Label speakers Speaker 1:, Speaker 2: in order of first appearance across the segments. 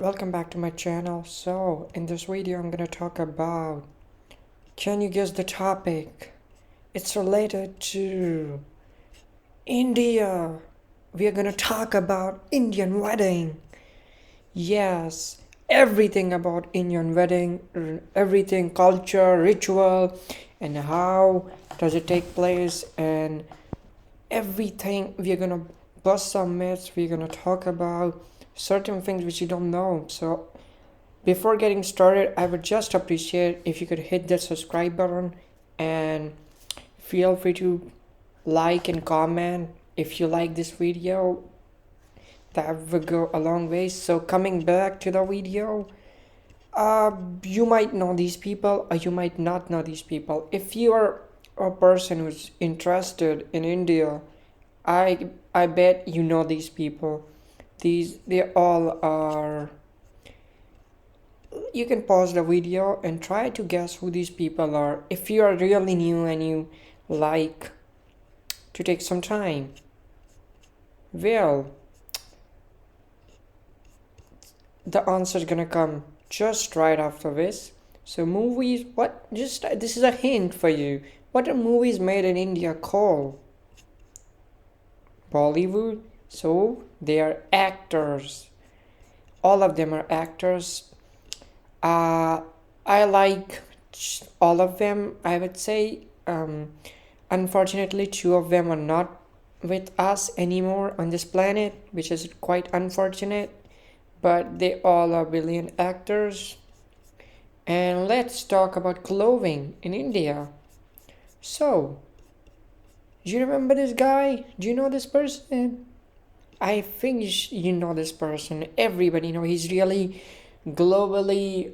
Speaker 1: Welcome back to my channel. So, in this video, I'm gonna talk about, can you guess the topic? It's related to India. We are gonna talk about Indian wedding. Yes, everything about Indian wedding, everything, culture, ritual, and how does it take place, and everything. We're gonna bust some myths. We're gonna talk about certain things which you don't know. So before getting started, I would just appreciate if you could hit the subscribe button and feel free to like and comment if you like this video. That would go a long way. So coming back to the video, you might know these people or you might not know these people. If you are a person who's interested in India, I bet you know these people. They all are. You can pause the video and try to guess who these people are if you are really new and you like to take some time. Well, the answer is gonna come just right after this. So movies, what, just this is a hint for you. What are movies made in India called? Bollywood. So they are actors. All of them are actors. uh I like all of them, I would say. Unfortunately, two of them are not with us anymore on this planet, which is quite unfortunate, but they all are brilliant actors. And let's talk about clothing in India. So, do you remember this guy? Do you know this person? I think you know this person. Everybody know he's really globally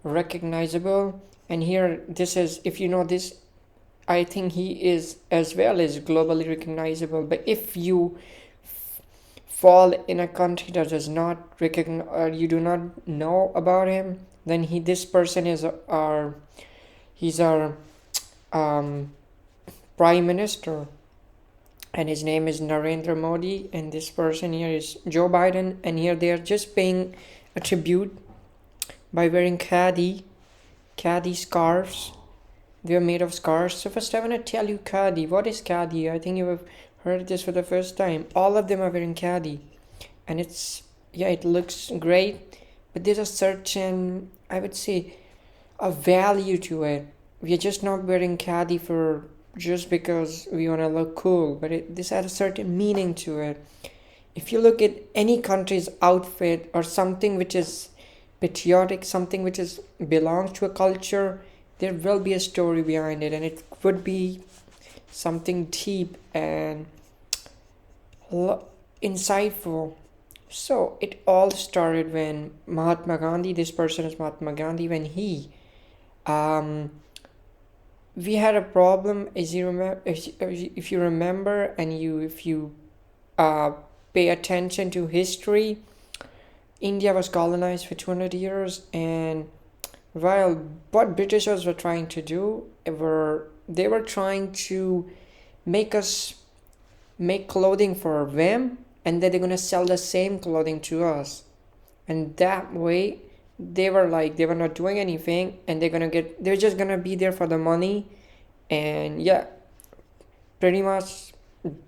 Speaker 1: recognizable. And here, this is, if you know this, I think he is as well as globally recognizable. But if you fall in a country that does not recognize, or you do not know about him, then this person is our he's our um, prime minister, and his name is Narendra Modi, and this person here is Joe Biden, and here they are just paying a tribute by wearing khadi scarves. They are made of scarves. So first I want to tell you khadi. What is khadi? I think you have heard this for the first time. All of them are wearing khadi, and it looks great, but there's a certain, I would say, a value to it. We are just not wearing khadi for just because we want to look cool, but this has a certain meaning to it. If you look at any country's outfit or something which is patriotic, something which is belongs to a culture, there will be a story behind it, and it would be something deep and insightful. So it all started when Mahatma Gandhi, this person is Mahatma Gandhi, when he um we had a problem, as you remember, if you remember, and if you uh pay attention to history. India was colonized for 200 years, and while what Britishers were trying to do, they were trying to make us make clothing for them, and then they're gonna sell the same clothing to us. And that way, they were not doing anything, and they're just gonna be there for the money, and yeah, pretty much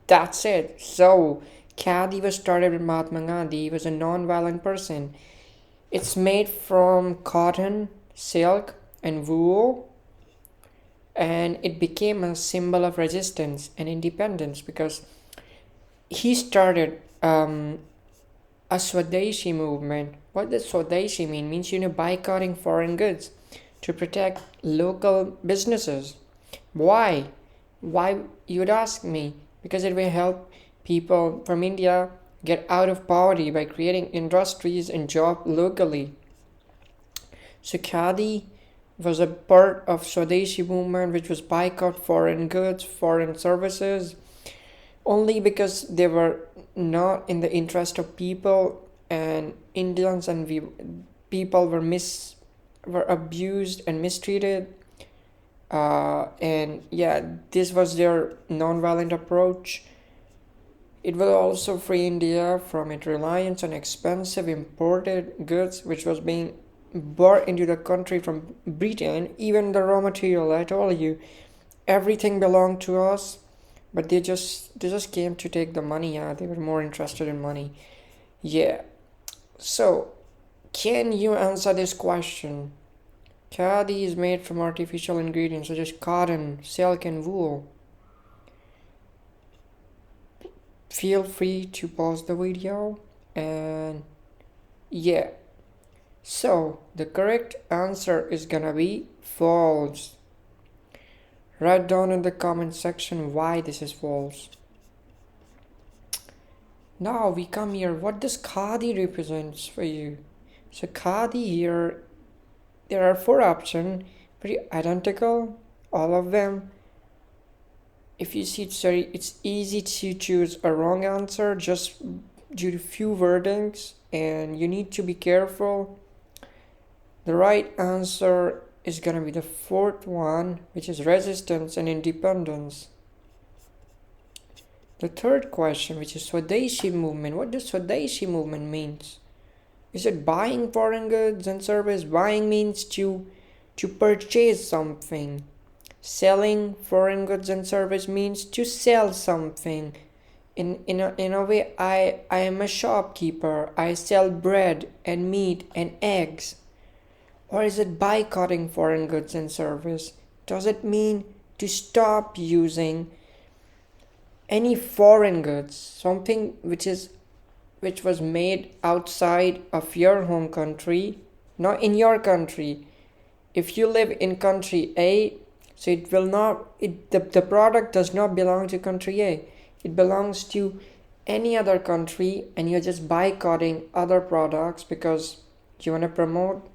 Speaker 1: that's it. So Khadi was started with Mahatma Gandhi. He was a non-violent person. It's made from cotton, silk, and wool, and it became a symbol of resistance and independence because he started a Swadeshi movement. What does Swadeshi mean? Means boycotting foreign goods to protect local businesses. Why? Why, you'd ask me? Because it will help people from India get out of poverty by creating industries and jobs locally. So Khadi was a part of Swadeshi movement, which was boycott foreign goods, foreign services, only because they were not in the interest of people, and Indians and people were abused and mistreated. And yeah, this was their non-violent approach. It will also free India from its reliance on expensive imported goods which was being brought into the country from Britain. Even the raw material, I told you, everything belonged to us, but they just came to take the money. Yeah, they were more interested in money. Yeah. So, can you answer this question? Khadi is made from artificial ingredients such as cotton, silk, and wool. Feel free to pause the video and yeah. So, the correct answer is gonna be false. Write down in the comment section why this is false. Now we come here. What does Khadi represents for you? So Khadi here, there are four options, pretty identical, all of them. If you see, sorry, it's easy to choose a wrong answer just due to few wordings, and you need to be careful. The right answer is gonna be the fourth one, which is resistance and independence. The third question, which is Swadeshi movement. What does Swadeshi movement means? Is it buying foreign goods and service? Buying means to purchase something. Selling foreign goods and service means to sell something. In a way, I am a shopkeeper. I sell bread and meat and eggs. Or is it boycotting foreign goods and service? Does it mean to stop using any foreign goods, something which was made outside of your home country, not in your country? If you live in country A, so it will not the product does not belong to country A. It belongs to any other country, and you're just boycotting other products because you want to promote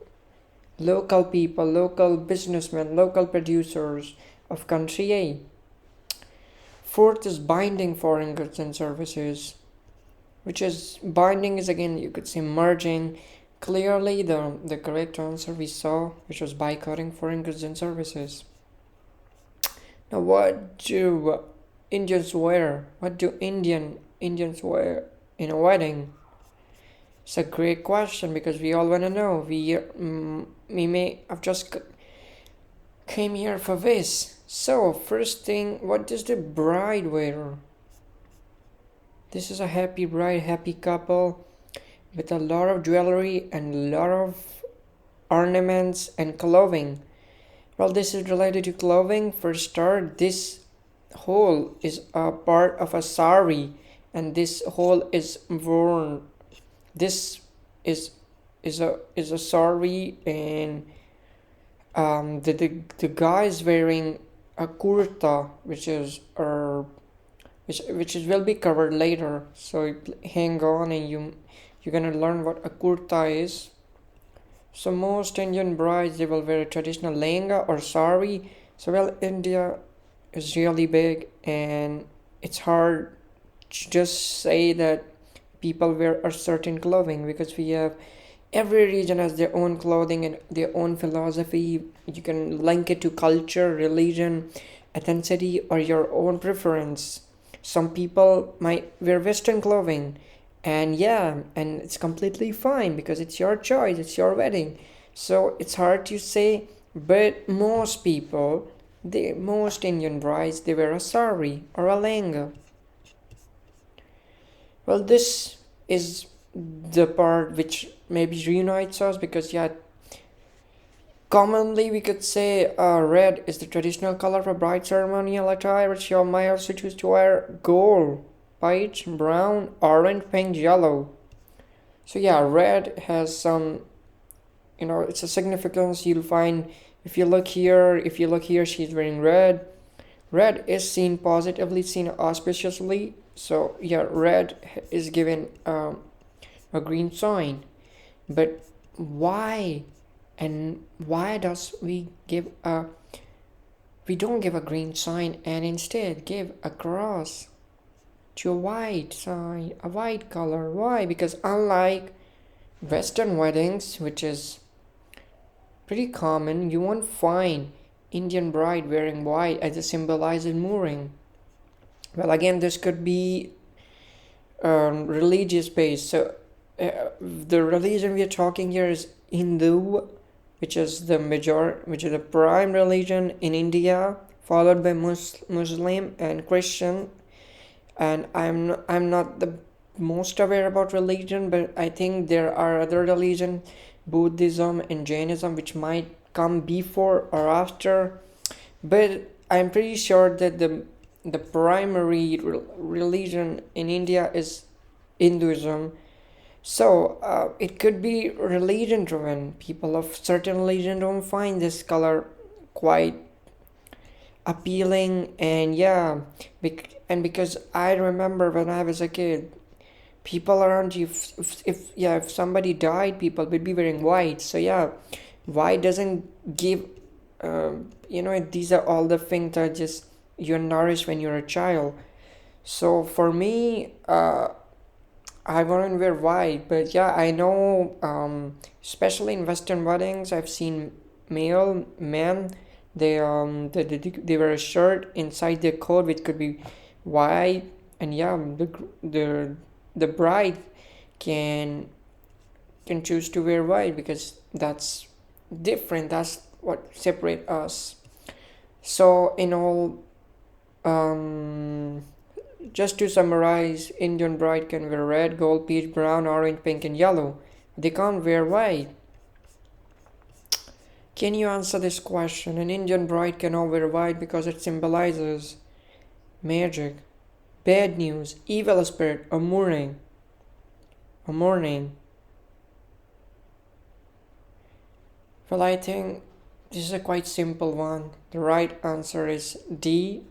Speaker 1: local people, local businessmen, local producers of country A. Fourth is binding foreign goods and services, which is binding is again you could say merging. Clearly the correct answer we saw, which was boycotting foreign goods and services. Now what do Indians wear? What do Indians wear in a wedding? It's a great question because we all want to know. We may have just came here for this. So, first thing, what does the bride wear? This is a happy bride, happy couple with a lot of jewelry and a lot of ornaments and clothing. Well, this is related to clothing. For start, this whole is a part of a sari, and this whole is worn. This is a sari, and the guy is wearing a kurta, which is which is will be covered later. So hang on, and you're gonna learn what a kurta is. So most Indian brides, they will wear a traditional lehenga or sari. So well, India is really big, and it's hard to just say that people wear a certain clothing because we have every region has their own clothing and their own philosophy. You can link it to culture, religion, ethnicity, or your own preference. Some people might wear Western clothing, and yeah, and it's completely fine because it's your choice, it's your wedding. So it's hard to say, but most people, most Indian brides, they wear a sari or a lehenga. Well, this is the part which maybe reunites us because yeah, commonly we could say red is the traditional color for bride ceremonial attire, which you might also choose to wear gold, white, brown, orange, pink, yellow. So yeah, red has some, it's a significance you'll find if you look here. If you look here, she's wearing red. Red is seen positively, seen auspiciously. So yeah, red is given a green sign. But why? And why does we don't give a green sign and instead give a cross to a white sign, a white color? Why? Because unlike Western weddings, which is pretty common, you won't find Indian bride wearing white as a symbolizing mourning. Well, again, this could be religious base. So the religion we are talking here is Hindu, which is the prime religion in India, followed by Muslim and Christian. And I'm not the most aware about religion, but I think there are other religion, Buddhism and Jainism, which might come before or after. But I'm pretty sure that the primary religion in India is Hinduism. So it could be religion driven. People of certain religion don't find this color quite appealing, and yeah, and because I remember when I was a kid, people around you, if somebody died, people would be wearing white. So yeah, white doesn't give, these are all the things that just you're nourished when you're a child. So for me, I wouldn't wear white, but yeah, I know, especially in Western weddings, I've seen male men. They wear a shirt inside their coat, which could be white, and yeah, the bride can choose to wear white because that's different. That's what separate us. So in all, um, just to summarize, Indian bride can wear red, gold, peach, brown, orange, pink, and yellow. They can't wear white. Can you answer this question? An Indian bride cannot wear white because it symbolizes magic, bad news, evil spirit, or mourning. Or mourning. Well, I think this is a quite simple one. The right answer is D.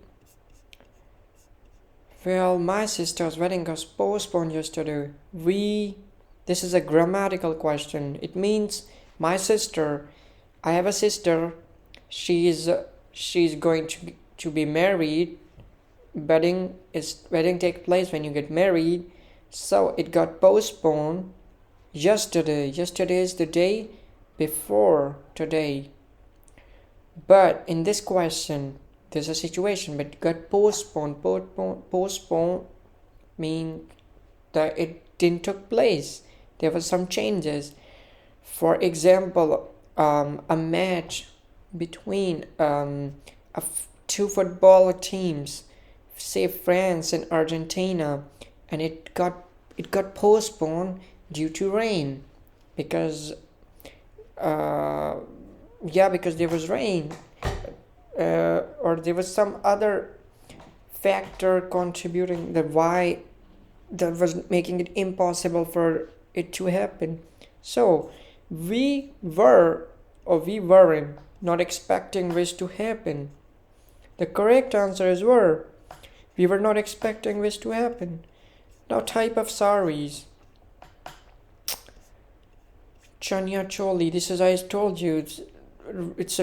Speaker 1: Well, my sister's wedding was postponed yesterday. This is a grammatical question. It means my sister. I have a sister. She's going to be married. Wedding take place when you get married. So it got postponed yesterday. Yesterday is the day before today. But in this question, there's a situation, but it got postponed. Postponed mean that it didn't took place. There were some changes. For example, a match between two football teams, say France and Argentina, and it got postponed due to rain, because because there was rain, or there was some other factor contributing that why that was making it impossible for it to happen. So we weren't not expecting this to happen. The correct answer is were. We were not expecting this to happen. Now type of saris. Chanya Choli. This is, I told you, it's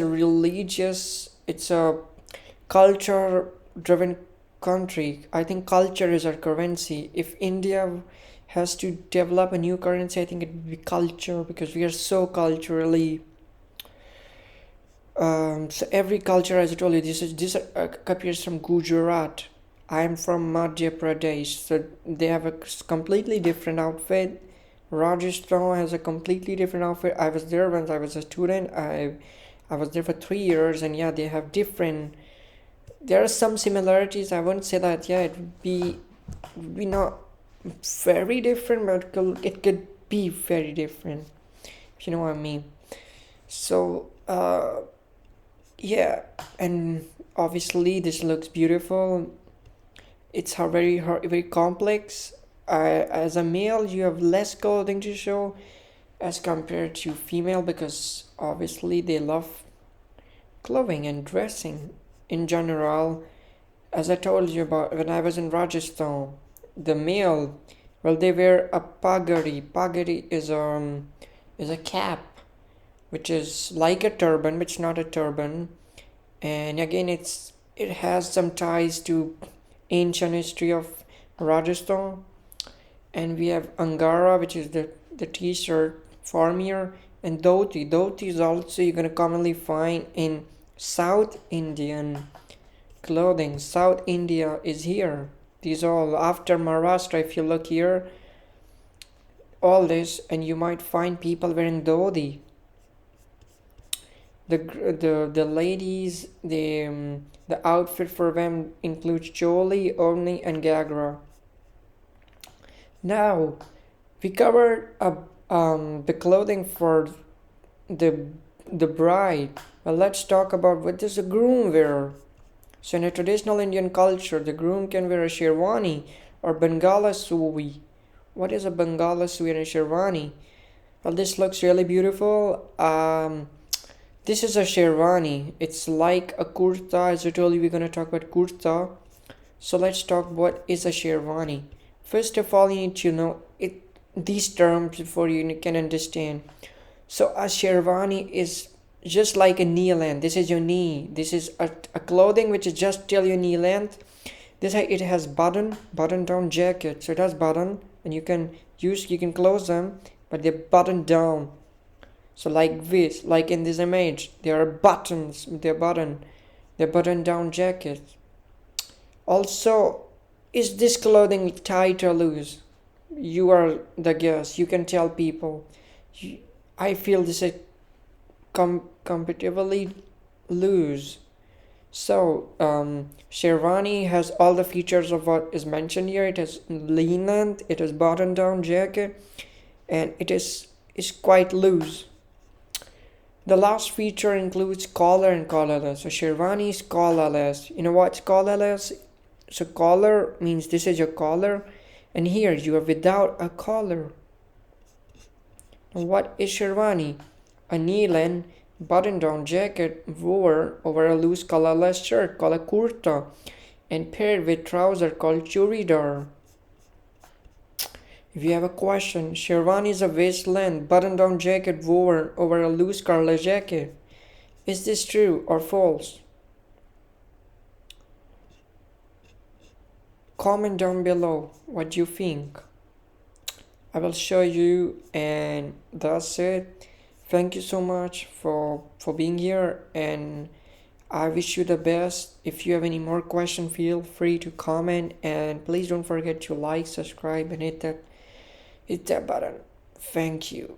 Speaker 1: a culture driven country. I think culture is our currency. If India has to develop a new currency, I think it would be culture, because we are so culturally. So every culture, as I told you, this appears from Gujarat. I am from Madhya Pradesh, so they have a completely different outfit. Rajasthan has a completely different outfit. I was there when I was a student. I was there for 3 years, and yeah, they have different. There are some similarities. I wouldn't say that. Yeah, it would be not very different, but it could be very different. If you know what I mean. So yeah, and obviously this looks beautiful. It's very complex. As a male, you have less clothing to show as compared to female, because obviously they love clothing and dressing in general. As I told you about when I was in Rajasthan, the male, well, they wear a pagadi. Pagadi is a cap, which is like a turban, but it's not a turban. And again, it has some ties to ancient history of Rajasthan. And we have Angara, which is the t-shirt former, and dhoti. Dhoti is also you're gonna commonly find in South Indian clothing. South India is here. These all after Maharashtra. If you look here, all this, and you might find people wearing dhoti. The ladies, the outfit for them includes choli, orni, and gagra. Now we covered the clothing for the the bride. Well, let's talk about what does the groom wear. So in a traditional Indian culture, the groom can wear a sherwani or Bangala suvi. What is a Bangala suvi and a sherwani? Well, this looks really beautiful. This is a sherwani. It's like a kurta. As I told you, we're gonna talk about kurta. So let's talk what is a sherwani. First of all, you need to know it these terms before you can understand. So a sherwani is just like a knee length. This is your knee. This is a clothing which is just till your knee length. It has button down jacket. So it has button, and you can close them, but they're buttoned down. So like this, like in this image, there are buttons. They're button down jackets. Also, is this clothing tight or loose? You are the guest. You can tell people. I feel this is comparatively loose. So, Sherwani has all the features of what is mentioned here. It has lean length, it has button down jacket, and is quite loose. The last feature includes collar and collarless. So Sherwani is collarless. You know what's collarless? So collar means this is your collar, and here you are without a collar. Now what is Sherwani? A knee-length button-down jacket worn over a loose collarless shirt called a kurta and paired with trousers called churidar. If you have a question, Sherwani is a waist-length button-down jacket worn over a loose collarless jacket. Is this true or false? Comment down below what you think. I will show you, and that's it. Thank you so much for being here, and I wish you the best. If you have any more questions, feel free to comment, and please don't forget to like, subscribe, and hit that button. Thank you.